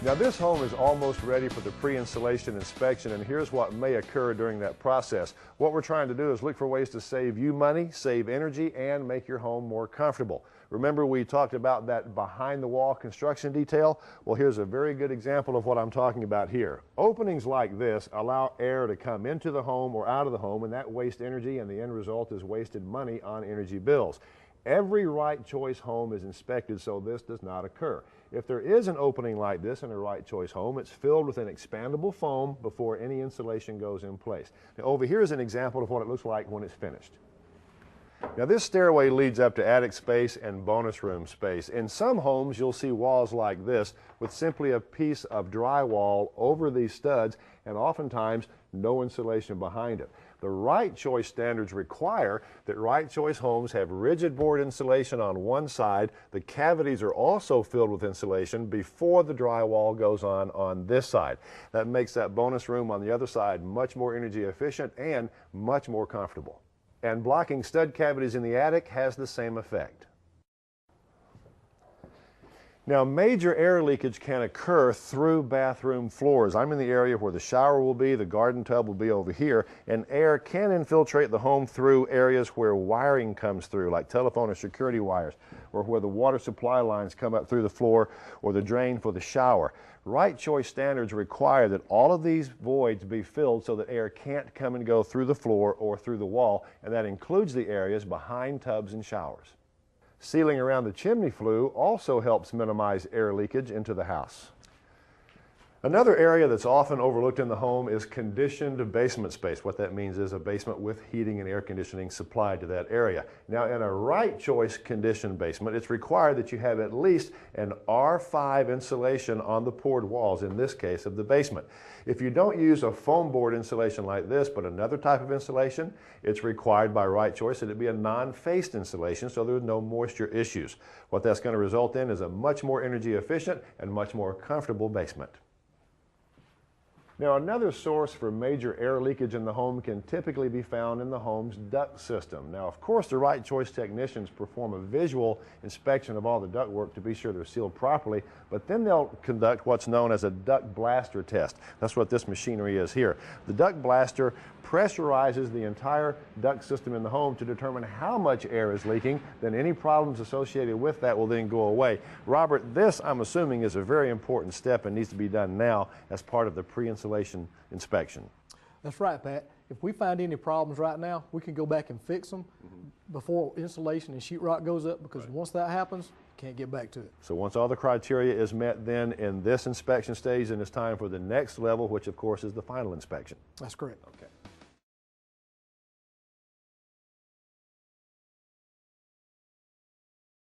Now this home is almost ready for the pre-installation inspection, and here's what may occur during that process. What we're trying to do is look for ways to save you money, save energy, and make your home more comfortable. Remember we talked about that behind the wall construction detail? Well, here's a very good example of what I'm talking about here. Openings like this allow air to come into the home or out of the home, and that wastes energy, and the end result is wasted money on energy bills. Every Right Choice home is inspected so this does not occur. If there is an opening like this in a Right Choice home, it's filled with an expandable foam before any insulation goes in place. Now over here is an example of what it looks like when it's finished. Now this stairway leads up to attic space and bonus room space. In some homes you'll see walls like this with simply a piece of drywall over these studs and oftentimes no insulation behind it. The Right Choice standards require that Right Choice homes have rigid board insulation on one side. The cavities are also filled with insulation before the drywall goes on this side. That makes that bonus room on the other side much more energy efficient and much more comfortable. And blocking stud cavities in the attic has the same effect. Now, major air leakage can occur through bathroom floors. I'm in the area where the shower will be, the garden tub will be over here, and air can infiltrate the home through areas where wiring comes through, like telephone or security wires, or where the water supply lines come up through the floor or the drain for the shower. Right Choice standards require that all of these voids be filled so that air can't come and go through the floor or through the wall, and that includes the areas behind tubs and showers. Sealing around the chimney flue also helps minimize air leakage into the house. Another area that's often overlooked in the home is conditioned basement space. What that means is a basement with heating and air conditioning supplied to that area. Now in a Right Choice conditioned basement, it's required that you have at least an R5 insulation on the poured walls, in this case of the basement. If you don't use a foam board insulation like this, but another type of insulation, it's required by Right Choice that it be a non-faced insulation so there's no moisture issues. What that's going to result in is a much more energy efficient and much more comfortable basement. Now, another source for major air leakage in the home can typically be found in the home's duct system. Now, of course, the Right Choice technicians perform a visual inspection of all the ductwork to be sure they're sealed properly, but then they'll conduct what's known as a duct blaster test. That's what this machinery is here. The duct blaster pressurizes the entire duct system in the home to determine how much air is leaking. Then any problems associated with that will then go away. Robert, this, I'm assuming, is a very important step and needs to be done now as part of the pre-installation inspection. That's right, Pat. If we find any problems right now, we can go back and fix them before insulation and sheetrock goes up, because once that happens, can't get back to it. So once all the criteria is met then in this inspection stage, then it's time for the next level, which of course is the final inspection. That's correct. Okay.